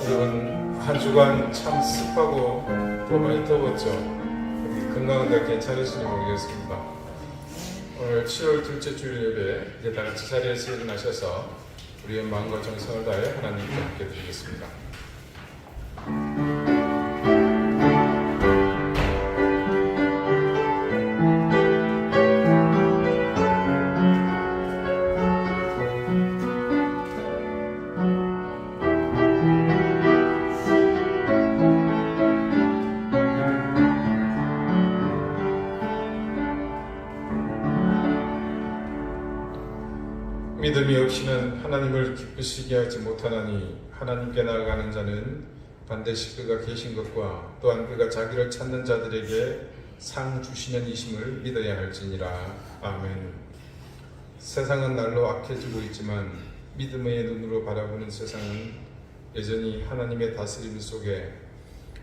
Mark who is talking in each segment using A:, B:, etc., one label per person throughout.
A: 여러분, 한 주간 참 습하고 또 많이 더웠죠. 건강은 다 괜찮으시니 모르겠습니다. 오늘 7월 둘째 주일 예배 이제 다 같이 자리에서 일어나셔서 우리의 마음과 정성을 다해 하나님께 함께 드리겠습니다. 믿음이 없이는 하나님을 기쁘시게 하지 못하나니 하나님께 나아가는 자는 반드시 그가 계신 것과 또한 그가 자기를 찾는 자들에게 상 주시는 이심을 믿어야 할지니라. 아멘. 세상은 날로 악해지고 있지만 믿음의 눈으로 바라보는 세상은 여전히 하나님의 다스림 속에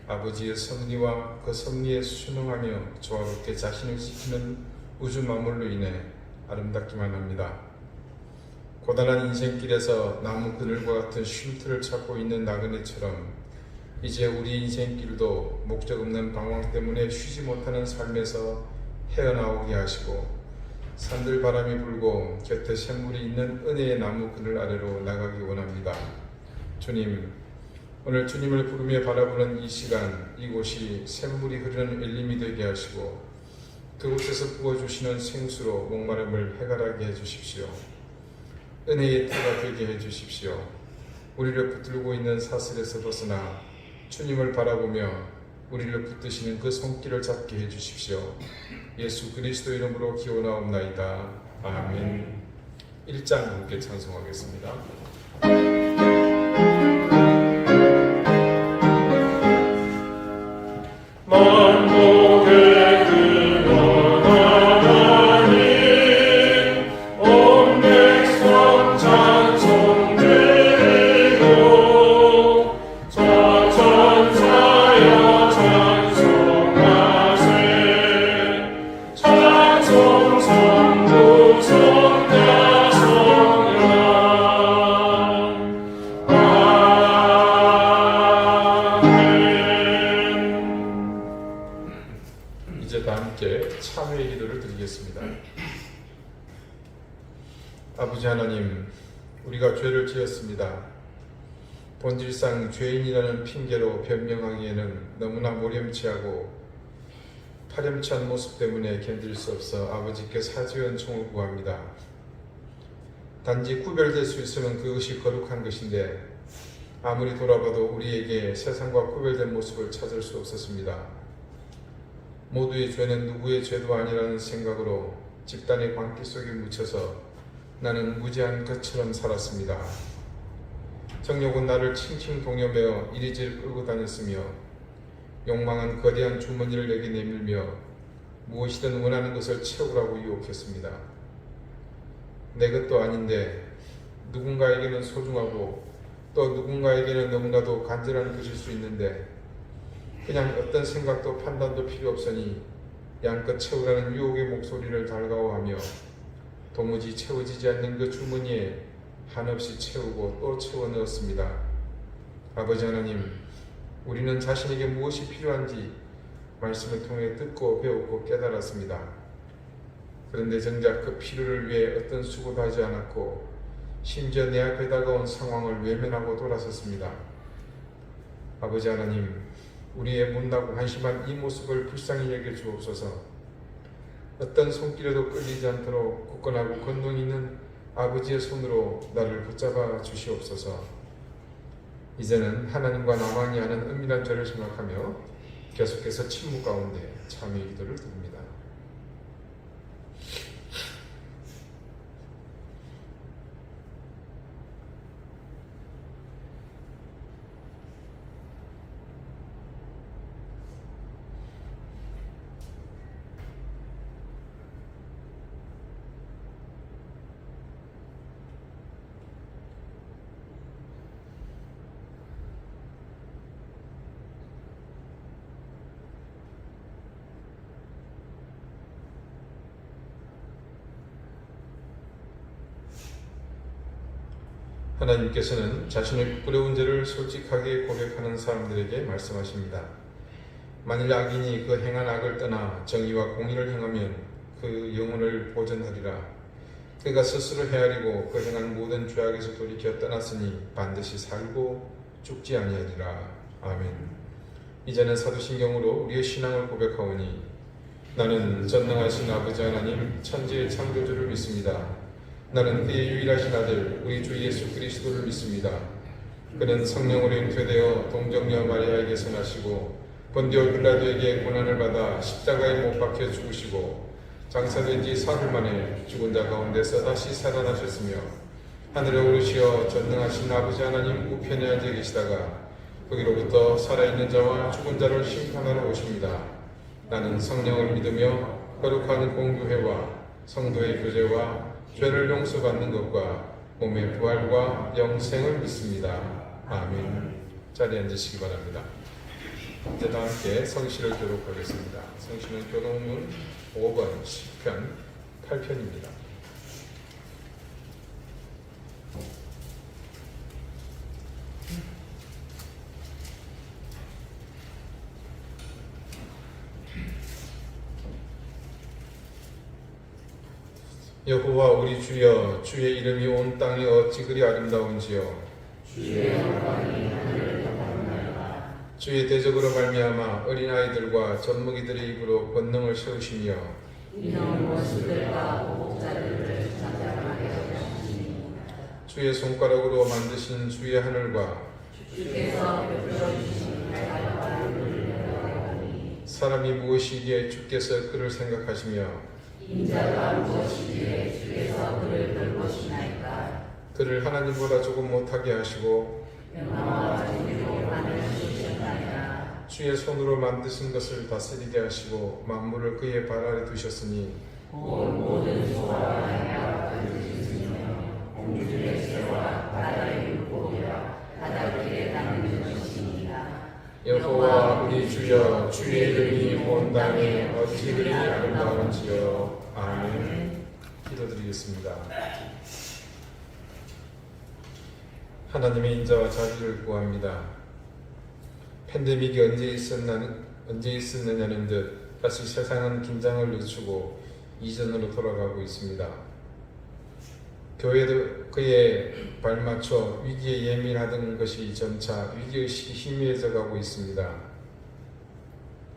A: 아버지의 섭리와 그 섭리에 순응하며 조화롭게 자신을 지키는 우주 만물로 인해 아름답기만 합니다. 고단한 인생길에서 나무 그늘과 같은 쉼터를 찾고 있는 나그네처럼 이제 우리 인생길도 목적 없는 방황 때문에 쉬지 못하는 삶에서 헤어나오게 하시고 산들 바람이 불고 곁에 샘물이 있는 은혜의 나무 그늘 아래로 나가기 원합니다. 주님, 오늘 주님을 부르며 바라보는 이 시간, 이곳이 샘물이 흐르는 엘림이 되게 하시고 그곳에서 부어주시는 생수로 목마름을 해결하게 해주십시오. 은혜의 터가 되게 해주십시오. 우리를 붙들고 있는 사슬에서 벗어나 주님을 바라보며 우리를 붙드시는 그 손길을 잡게 해주십시오. 예수 그리스도 이름으로 기원하옵나이다. 아멘. 1장 함께 찬송하겠습니다. 이제 다 함께 참회의 기도를 드리겠습니다. 아버지 하나님, 우리가 죄를 지었습니다. 본질상 죄인이라는 핑계로 변명하기에는 너무나 모렴치하고 파렴치한 모습 때문에 견딜 수 없어 아버지께 사죄의 은총을 구합니다. 단지 구별될 수 있으면 그것이 거룩한 것인데 아무리 돌아봐도 우리에게 세상과 구별된 모습을 찾을 수 없었습니다. 모두의 죄는 누구의 죄도 아니라는 생각으로 집단의 광기 속에 묻혀서 나는 무지한 것처럼 살았습니다. 정욕은 나를 칭칭 동여매어 이리저리 끌고 다녔으며 욕망은 거대한 주머니를 내게 내밀며 무엇이든 원하는 것을 채우라고 유혹했습니다. 내 것도 아닌데 누군가에게는 소중하고 또 누군가에게는 너무나도 간절한 것일 수 있는데 그냥 어떤 생각도 판단도 필요 없으니 양껏 채우라는 유혹의 목소리를 달가워하며 도무지 채워지지 않는 그 주머니에 한없이 채우고 또 채워 넣었습니다. 아버지 하나님, 우리는 자신에게 무엇이 필요한지 말씀을 통해 듣고 배우고 깨달았습니다. 그런데 정작 그 필요를 위해 어떤 수고도 하지 않았고 심지어 내 앞에 다가온 상황을 외면하고 돌아섰습니다. 아버지 하나님, 우리의 못나고 한심한 이 모습을 불쌍히 여겨 주옵소서. 어떤 손길에도 끌리지 않도록 굳건하고 권능 있는 아버지의 손으로 나를 붙잡아 주시옵소서. 이제는 하나님과 나만이 아는 은밀한 죄를 생각하며 계속해서 침묵 가운데 참회의 기도를 드립니다. 하나님께서는 자신의 부끄러운 죄를 솔직하게 고백하는 사람들에게 말씀하십니다. 만일 악인이 그 행한 악을 떠나 정의와 공의를 행하면 그 영혼을 보존하리라. 그가 스스로 헤아리고 그 행한 모든 죄악에서 돌이켜 떠났으니 반드시 살고 죽지 아니하리라. 아멘. 이제는 사도신경으로 우리의 신앙을 고백하오니 나는 전능하신 아버지 하나님 천지의 창조주를 믿습니다. 나는 그의 유일하신 아들 우리 주 예수 그리스도를 믿습니다. 그는 성령으로 잉태되어 동정녀 마리아에게서 나시고 본디오 빌라도에게 고난을 받아 십자가에 못 박혀 죽으시고 장사된 지 사흘 만에 죽은 자 가운데서 다시 살아나셨으며 하늘에 오르시어 전능하신 아버지 하나님 우편에 앉아 계시다가 거기로부터 살아있는 자와 죽은 자를 심판하러 오십니다. 나는 성령을 믿으며 거룩한 공교회와 성도의 교제와 죄를 용서받는 것과 몸의 부활과 영생을 믿습니다. 아멘. 자리에 앉으시기 바랍니다. 이제 다 함께 성시를 교독하겠습니다. 성시는 교독문 5번 10편 8편입니다. 여호와 우리 주여, 주의 이름이 온 땅에 어찌 그리 아름다운지요. 주의 영광이 하늘을 덮었나이다. 주의 대적으로 말미암아 어린아이들과 젖먹이들의 입으로 권능을 세우시며 이런 원수들과 보복자들을 잠잠하게 하시니 주의 손가락으로 만드신 주의 하늘과 주께서 베풀어 주신 달과 별을 내려오니 사람이 무엇이기에 주께서 그를 생각하시며 인자가 무엇이기에 주께서 그를 돌보시나이까. 그를 하나님보다 조금 못하게 하시고 영화와 존귀로 하늘을 주셨나이다. 주의 손으로 만드신 것을 다스리게 하시고 만물을 그의 발 아래 두셨으니 온 모든 소와 양과 그를 지으시며 공중의 새와 바다의 물고기와 바닷길에 다니는 것이니라. 여호와 우리 주여, 주의 이름이 온 땅에 어찌 그리 아름다운지요. 아멘. 기도드리겠습니다. 하나님의 인자와 자비를 구합니다. 팬데믹이 언제 있었느냐는 듯 다시 세상은 긴장을 늦추고 이전으로 돌아가고 있습니다. 교회도 그에 발맞춰 위기에 예민하던 것이 점차 위기의식이 희미해져 가고 있습니다.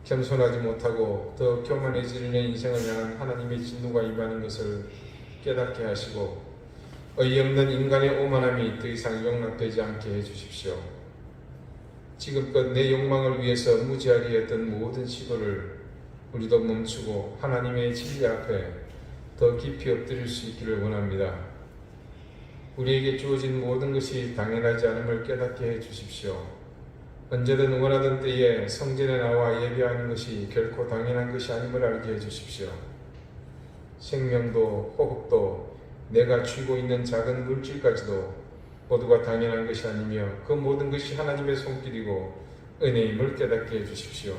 A: 겸손하지 못하고 더 교만해지는 인생을 향한 하나님의 진노가 임하는 것을 깨닫게 하시고 어이없는 인간의 오만함이 더 이상 용납되지 않게 해주십시오. 지금껏 내 욕망을 위해서 무지하게 했던 모든 시도를 우리도 멈추고 하나님의 진리 앞에 더 깊이 엎드릴 수 있기를 원합니다. 우리에게 주어진 모든 것이 당연하지 않음을 깨닫게 해주십시오. 언제든 원하던 때에 성전에 나와 예배하는 것이 결코 당연한 것이 아님을 알게 해주십시오. 생명도 호흡도 내가 쥐고 있는 작은 물질까지도 모두가 당연한 것이 아니며 그 모든 것이 하나님의 손길이고 은혜임을 깨닫게 해주십시오.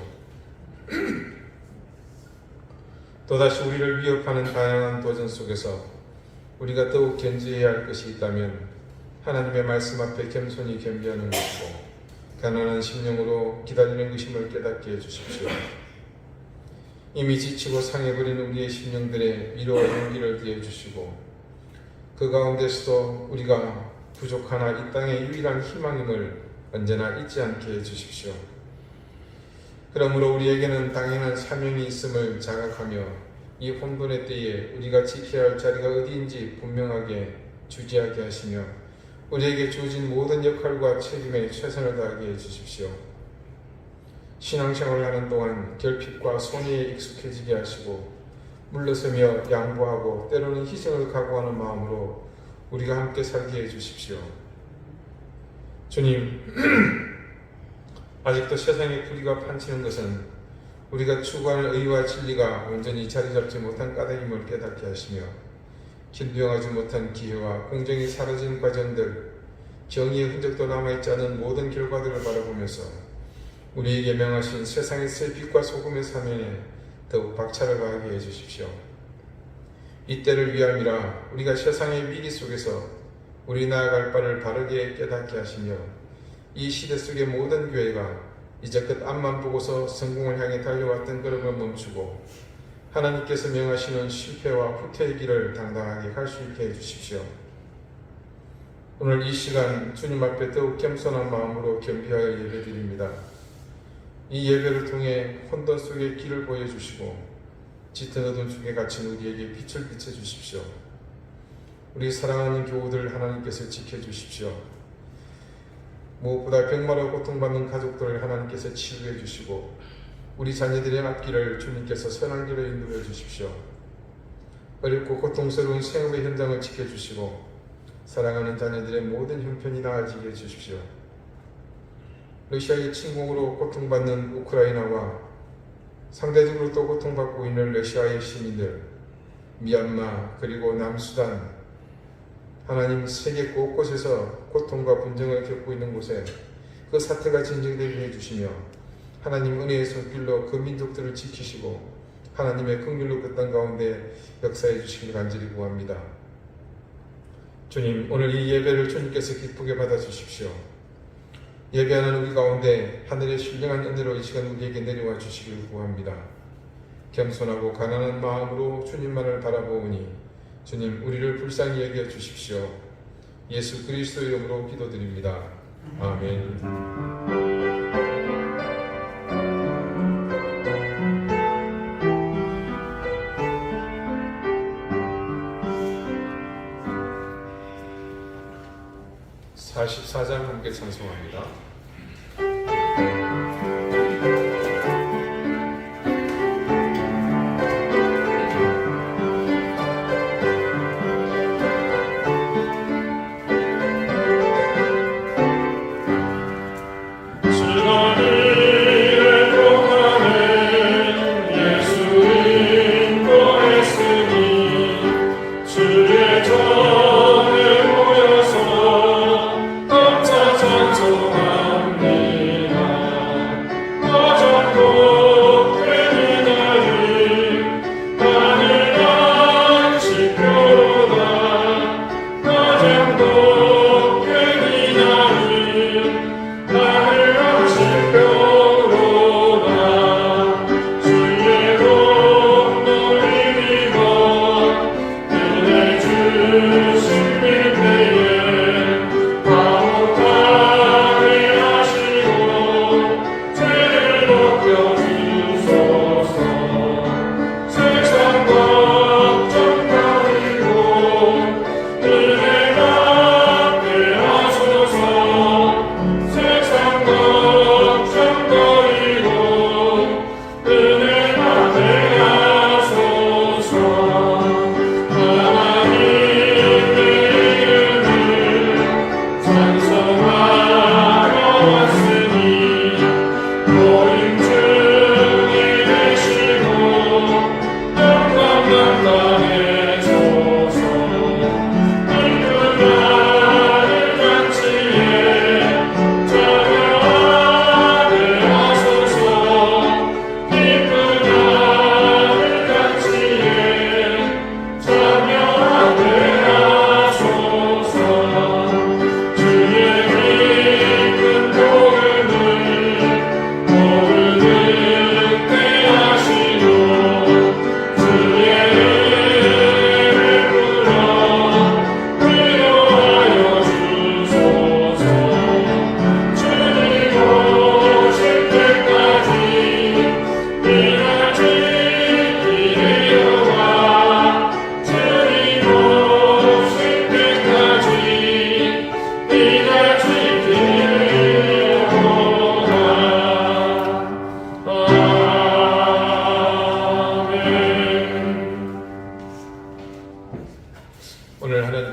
A: 또다시 우리를 위협하는 다양한 도전 속에서 우리가 더욱 견지해야 할 것이 있다면 하나님의 말씀 앞에 겸손히 겸비하는 것이고 가난한 심령으로 기다리는 것임을 깨닫게 해주십시오. 이미 지치고 상해버린 우리의 심령들의 위로와 용기를 더해주시고 그 가운데서도 우리가 부족하나 이 땅의 유일한 희망임을 언제나 잊지 않게 해주십시오. 그러므로 우리에게는 당연한 사명이 있음을 자각하며 이 혼돈의 때에 우리가 지켜야 할 자리가 어디인지 분명하게 주지하게 하시며 우리에게 주어진 모든 역할과 책임에 최선을 다하게 해주십시오. 신앙생활을 하는 동안 결핍과 손해에 익숙해지게 하시고 물러서며 양보하고 때로는 희생을 각오하는 마음으로 우리가 함께 살게 해주십시오. 주님, 아직도 세상의 뿌리가 판치는 것은 우리가 추구하는 의와 진리가 온전히 자리 잡지 못한 까닭임을 깨닫게 하시며 길명하지 못한 기회와 공정이 사라진 과정들, 정의의 흔적도 남아있지 않은 모든 결과들을 바라보면서 우리에게 명하신 세상의 새 빛과 소금의 사명에 더욱 박차를 가하게 해주십시오. 이때를 위함이라 우리가 세상의 위기 속에서 우리 나아갈 바를 바르게 깨닫게 하시며 이 시대 속의 모든 교회가 이제껏 앞만 보고서 성공을 향해 달려왔던 걸음을 멈추고 하나님께서 명하시는 실패와 후퇴의 길을 당당하게 갈 수 있게 해주십시오. 오늘 이 시간 주님 앞에 더욱 겸손한 마음으로 겸비하여 예배드립니다. 이 예배를 통해 혼돈 속의 길을 보여주시고 짙은 어둠 속에 갇힌 우리에게 빛을 비춰주십시오. 우리 사랑하는 교우들 하나님께서 지켜주십시오. 무엇보다 병마로 고통받는 가족들을 하나님께서 치유해 주시고 우리 자녀들의 앞길을 주님께서 선한 길로 인도해 주십시오. 어렵고 고통스러운 생업의 현장을 지켜주시고 사랑하는 자녀들의 모든 형편이 나아지게 해주십시오. 러시아의 침공으로 고통받는 우크라이나와 상대적으로 또 고통받고 있는 러시아의 시민들, 미얀마 그리고 남수단, 하나님 세계 곳곳에서 고통과 분쟁을 겪고 있는 곳에 그 사태가 진정되게 해주시며 하나님 은혜의 손길로 그 민족들을 지키시고 하나님의 긍휼로 그 땅 가운데 역사해 주시길 간절히 구합니다. 주님, 오늘 이 예배를 주님께서 기쁘게 받아주십시오. 예배하는 우리 가운데 하늘의 신령한 은혜로 이 시간 우리에게 내려와 주시길 구합니다. 겸손하고 가난한 마음으로 주님만을 바라보오니 주님, 우리를 불쌍히 여겨 주십시오. 예수 그리스도 이름으로 기도드립니다. 아멘. 44장 함께 찬송합니다.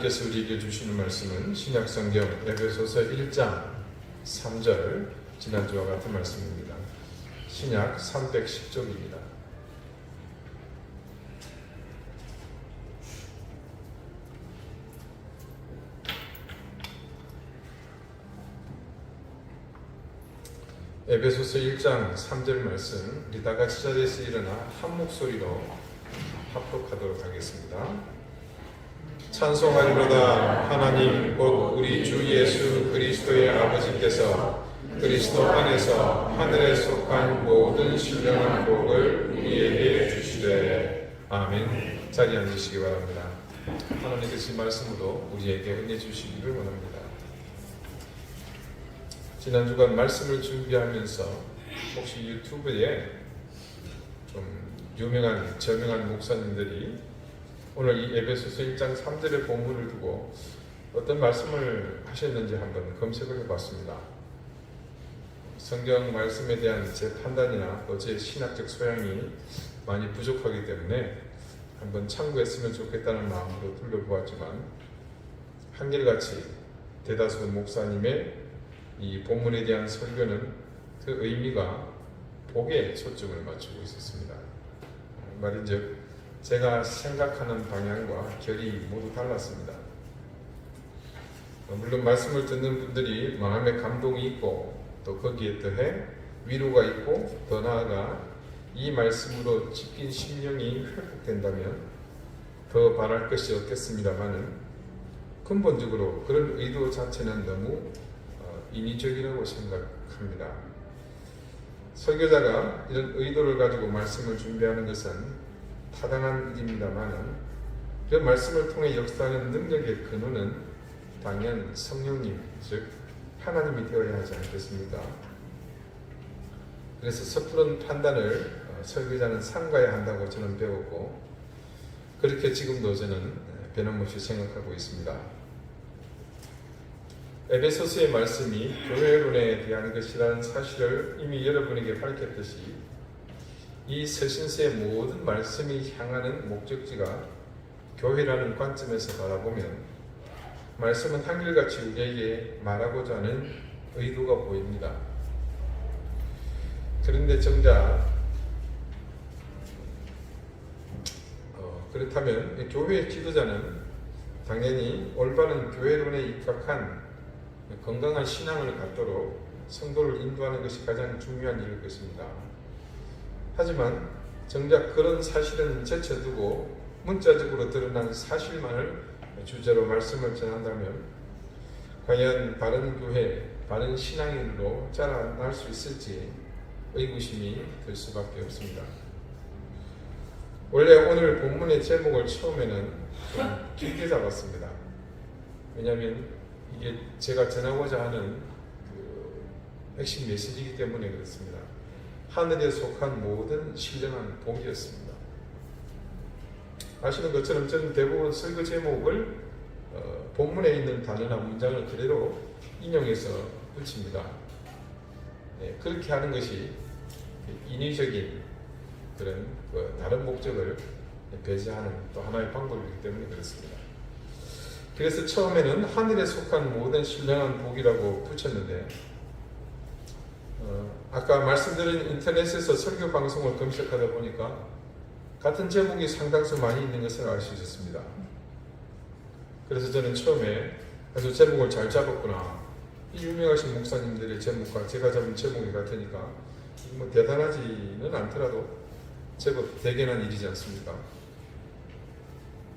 A: 하나님께서 우리에게 주시는 말씀은 신약성경 에베소서 1장 3절 지난주와 같은 말씀입니다. 신약 310쪽입니다. 에베소서 1장 3절 말씀 우리 다 같이 자리에서 일어나 한 목소리로 합독하도록 하겠습니다. 찬송하리로다. 하나님 곧 우리 주 예수 그리스도의 아버지께서 그리스도 안에서 하늘에 속한 모든 신령한 복을 우리에게 주시되. 아멘. 자리에 앉으시기 바랍니다. 하나님께서 말씀으로 우리에게 은혜 주시기를 원합니다. 지난 주간 말씀을 준비하면서 혹시 유튜브에 좀 유명한 저명한 목사님들이 오늘 이 에베소서 1장 3절의 본문을 두고 어떤 말씀을 하셨는지 한번 검색을 해봤습니다. 성경 말씀에 대한 제 판단이나 또 제 신학적 소양이 많이 부족하기 때문에 한번 참고했으면 좋겠다는 마음으로 둘러보았지만 한결같이 대다수 목사님의 이 본문에 대한 설교는 그 의미가 복에 초점을 맞추고 있었습니다. 말인즉 제가 생각하는 방향과 결이 모두 달랐습니다. 물론 말씀을 듣는 분들이 마음에 감동이 있고 또 거기에 더해 위로가 있고 더 나아가 이 말씀으로 찢긴 심령이 회복된다면 더 바랄 것이 없겠습니다만은 근본적으로 그런 의도 자체는 너무 인위적이라고 생각합니다. 설교자가 이런 의도를 가지고 말씀을 준비하는 것은 타당한 일입니다만은 그 말씀을 통해 역사하는 능력의 근원은 당연 성령님, 즉 하나님이 되어야 하지 않겠습니까? 그래서 섣부른 판단을 설교자는 삼가야 한다고 저는 배웠고 그렇게 지금도 저는 변함없이 생각하고 있습니다. 에베소서의 말씀이 교회론에 대한 것이라는 사실을 이미 여러분에게 밝혔듯이 이 서신서의 모든 말씀이 향하는 목적지가 교회라는 관점에서 바라보면 말씀은 한결같이 우리에게 말하고자 하는 의도가 보입니다. 그런데 정작 그렇다면 교회의 지도자는 당연히 올바른 교회론에 입각한 건강한 신앙을 갖도록 성도를 인도하는 것이 가장 중요한 일일 것입니다. 하지만 정작 그런 사실은 제쳐두고 문자적으로 드러난 사실만을 주제로 말씀을 전한다면 과연 바른 교회, 바른 신앙인으로 자라날 수 있을지 의구심이 들 수밖에 없습니다. 원래 오늘 본문의 제목을 처음에는 좀 길게 잡았습니다. 왜냐하면 이게 제가 전하고자 하는 핵심 메시지이기 때문에 그렇습니다. 하늘에 속한 모든 신령한 복이었습니다. 아시는 것처럼 저는 대부분 설교 제목을 본문에 있는 단어나 문장을 그대로 인용해서 붙입니다. 네, 그렇게 하는 것이 인위적인 그런 다른 목적을 배제하는 또 하나의 방법이기 때문에 그렇습니다. 그래서 처음에는 하늘에 속한 모든 신령한 복이라고 붙였는데 아까 말씀드린 인터넷에서 설교 방송을 검색하다 보니까 같은 제목이 상당수 많이 있는 것을 알 수 있었습니다. 그래서 저는 처음에 아주 제목을 잘 잡았구나. 이 유명하신 목사님들의 제목과 제가 잡은 제목이 같으니까 뭐 대단하지는 않더라도 제법 대견한 일이지 않습니까?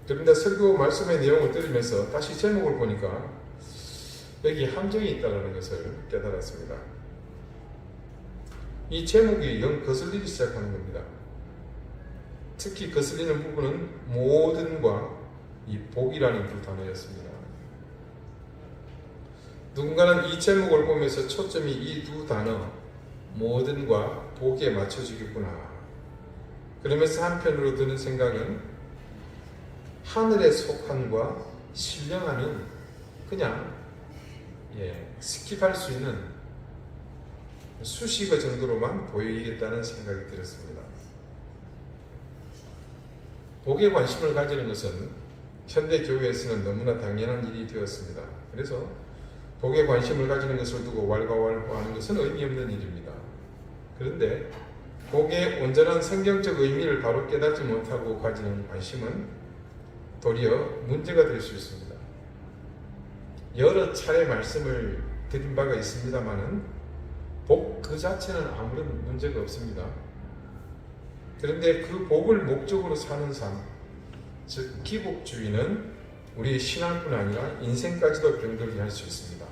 A: 그런데 설교 말씀의 내용을 들으면서 다시 제목을 보니까 여기 함정이 있다는 것을 깨달았습니다. 이 제목이 영 거슬리기 시작하는 겁니다. 특히 거슬리는 부분은 모든과 이 복이라는 두 단어였습니다. 누군가는 이 제목을 보면서 초점이 이 두 단어 모든과 복에 맞춰지겠구나. 그러면서 한편으로 드는 생각은 하늘의 속함과 신령함은 그냥 스킵할 수 있는 수식어 정도로만 보이겠다는 생각이 들었습니다. 복에 관심을 가지는 것은 현대 교회에서는 너무나 당연한 일이 되었습니다. 그래서 복에 관심을 가지는 것을 두고 왈가왈부하는 것은 의미 없는 일입니다. 그런데 복의 온전한 성경적 의미를 바로 깨닫지 못하고 가지는 관심은 도리어 문제가 될 수 있습니다. 여러 차례 말씀을 드린 바가 있습니다만은 복 그 자체는 아무런 문제가 없습니다. 그런데 그 복을 목적으로 사는 삶, 즉 기복주의는 우리 신앙뿐 아니라 인생까지도 병들게 할 수 있습니다.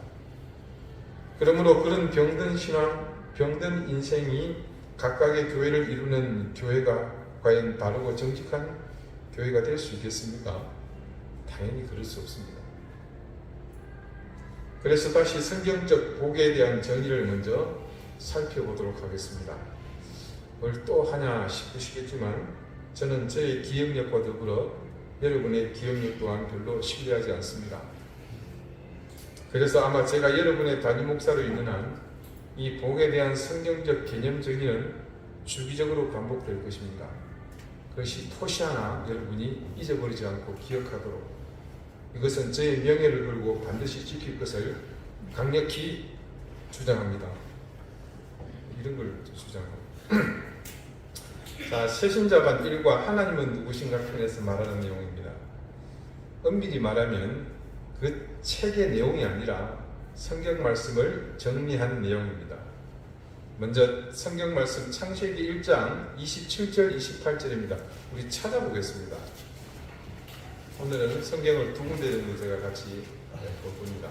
A: 그러므로 그런 병든 신앙, 병든 인생이 각각의 교회를 이루는 교회가 과연 바르고 정직한 교회가 될 수 있겠습니까? 당연히 그럴 수 없습니다. 그래서 다시 성경적 복에 대한 정의를 먼저 살펴보도록 하겠습니다. 뭘 또 하냐 싶으시겠지만 저는 저의 기억력과 더불어 여러분의 기억력 또한 별로 신뢰하지 않습니다. 그래서 아마 제가 여러분의 담임 목사로 있는 한 이 복에 대한 성경적 개념 정의는 주기적으로 반복될 것입니다. 그것이 토시 하나 여러분이 잊어버리지 않고 기억하도록, 이것은 저의 명예를 걸고 반드시 지킬 것을 강력히 주장합니다. 이런 걸 주장합니다. 자, 새신자반 1과 하나님은 누구신가 편에서 말하는 내용입니다. 엄밀히 말하면 그 책의 내용이 아니라 성경 말씀을 정리한 내용입니다. 먼저 성경 말씀 창세기 1장 27절 28절입니다. 우리 찾아보겠습니다. 오늘은 성경을 두 군데 정도 제가 같이 봅니다.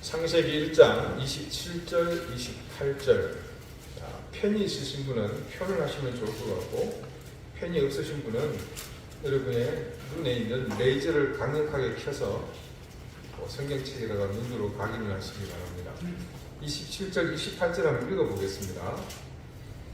A: 창세기 1장 27절 28절. 펜이 있으신 분은 표를 하시면 좋을 것 같고, 펜이 없으신 분은 여러분의 눈에 있는 레이저를 강력하게 켜서 성경책에다가 눈으로 각인을 하시기 바랍니다. 27절 28절 한번 읽어보겠습니다.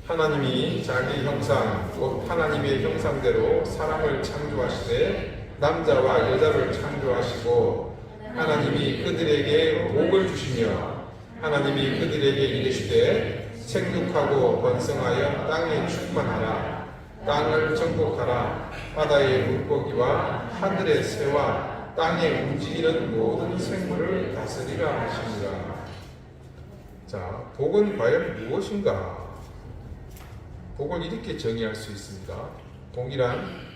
A: 하나님이 자기 형상 곧 하나님의 형상대로 사람을 창조하시되 남자와 여자를 창조하시고 하나님이 그들에게 복을 주시며 하나님이 그들에게 이르시되 생육하고 번성하여 땅에 충만하라. 땅을 정복하라. 바다의 물고기와 하늘의 새와 땅에 움직이는 모든 생물을 다스리라 하시니라. 자, 복은 과연 무엇인가? 복을 이렇게 정의할 수 있습니다. 복이란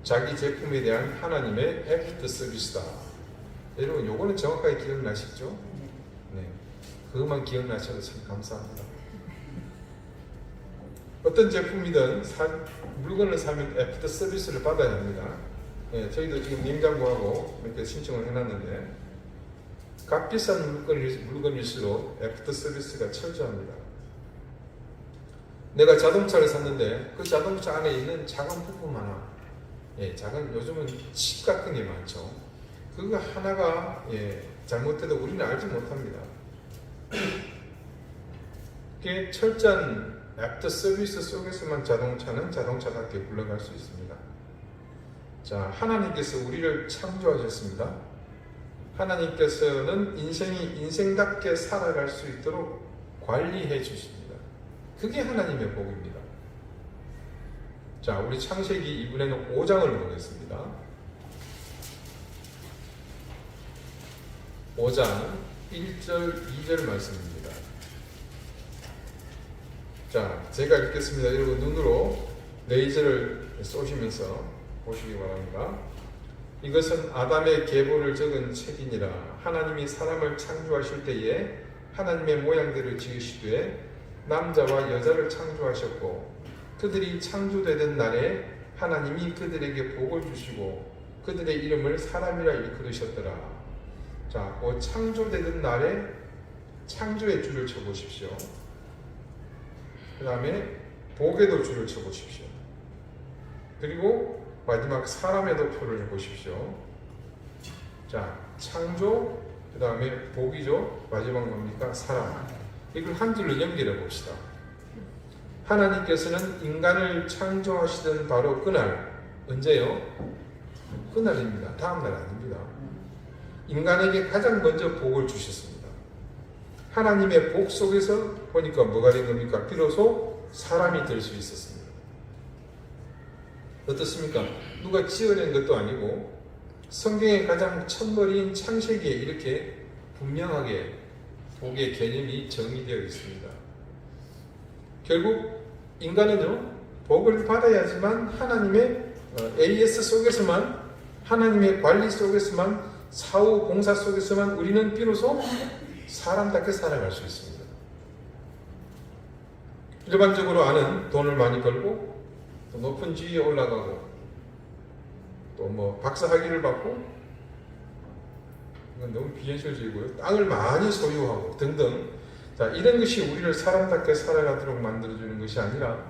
A: 자기 제품에 대한 하나님의 애프터 서비스다. 여러분, 요거는 정확하게 기억나시죠? 네, 그것만 기억나셔도 참 감사합니다. 어떤 제품이든 물건을 사면 애프터 서비스를 받아야 합니다. 네, 저희도 지금 냉장고하고 이렇게 신청을 해놨는데 값비싼 물건일수록 애프터 서비스가 철저합니다. 내가 자동차를 샀는데 그 자동차 안에 있는 작은 부품 하나, 작은, 요즘은 칩 같은 게 많죠. 그거 하나가 잘못돼도 우리는 알지 못합니다. 그게 철저한 애프터 서비스 속에서만 자동차는 자동차답게 굴러갈 수 있습니다. 자, 하나님께서 우리를 창조하셨습니다. 하나님께서는 인생이 인생답게 살아갈 수 있도록 관리해 주십니다. 그게 하나님의 복입니다. 자, 우리 창세기 이번에는 5장을 보겠습니다. 5장 1절 2절 말씀입니다. 자, 제가 읽겠습니다. 여러분 눈으로 레이저를 쏘시면서 보시기 바랍니다. 이것은 아담의 계보를 적은 책이니라. 하나님이 사람을 창조하실 때에 하나님의 모양대로 지으시되 남자와 여자를 창조하셨고 그들이 창조되던 날에 하나님이 그들에게 복을 주시고 그들의 이름을 사람이라 일컬으셨더라. 자, 그 창조되던 날에 창조의 줄을 쳐보십시오. 그 다음에 복에도 줄을 쳐보십시오. 그리고 마지막 사람에도 표를 해보십시오. 자, 창조, 그 다음에 복이죠. 마지막 뭡니까? 사람. 이걸 한 줄로 연결해 봅시다. 하나님께서는 인간을 창조하시던 바로 그날, 언제요? 그날입니다. 다음날 아닙니다. 인간에게 가장 먼저 복을 주셨습니다. 하나님의 복 속에서 보니까 뭐가 된 겁니까? 비로소 사람이 될 수 있었습니다. 어떻습니까? 누가 지어낸 것도 아니고 성경의 가장 첫머리인 창세기에 이렇게 분명하게 복의 개념이 정의되어 있습니다. 결국 인간은요, 복을 받아야지만 하나님의 AS 속에서만, 하나님의 관리 속에서만, 사후 공사 속에서만 우리는 비로소 사람답게 살아갈 수 있습니다. 일반적으로 아는 돈을 많이 벌고 또 높은 지위에 올라가고 또 뭐 박사학위를 받고 이건 너무 비현실적이고요. 땅을 많이 소유하고 등등. 자, 이런 것이 우리를 사람답게 살아가도록 만들어주는 것이 아니라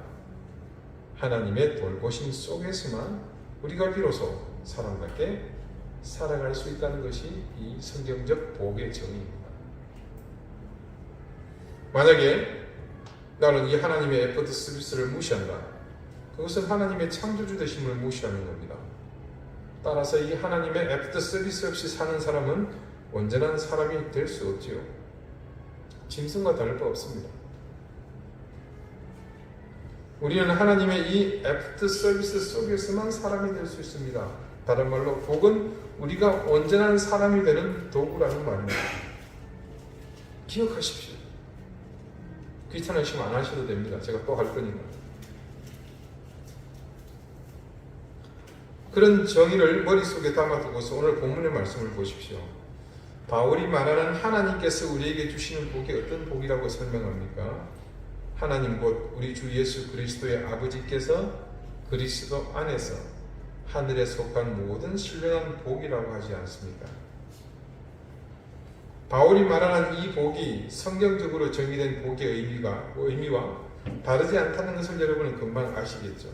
A: 하나님의 돌보심 속에서만 우리가 비로소 사람답게 살아갈 수 있다는 것이 이 성경적 복의 정의입니다. 만약에 나는 이 하나님의 에포트 서비스를 무시한다. 그것은 하나님의 창조주 되심을 무시하는 겁니다. 따라서 이 하나님의 에포트 서비스 없이 사는 사람은 온전한 사람이 될 수 없지요. 짐승과 다를 바 없습니다. 우리는 하나님의 이 에포트 서비스 속에서만 사람이 될 수 있습니다. 다른 말로 복은 우리가 온전한 사람이 되는 도구라는 말입니다. 기억하십시오. 귀찮으시면 안 하셔도 됩니다. 제가 또 할 거니까. 그런 정의를 머릿속에 담아두고서 오늘 본문의 말씀을 보십시오. 바울이 말하는 하나님께서 우리에게 주시는 복이 어떤 복이라고 설명합니까? 하나님 곧 우리 주 예수 그리스도의 아버지께서 그리스도 안에서 하늘에 속한 모든 신령한 복이라고 하지 않습니까? 바울이 말하는 이 복이 성경적으로 정의된 복의 의미와 다르지 않다는 것을 여러분은 금방 아시겠죠?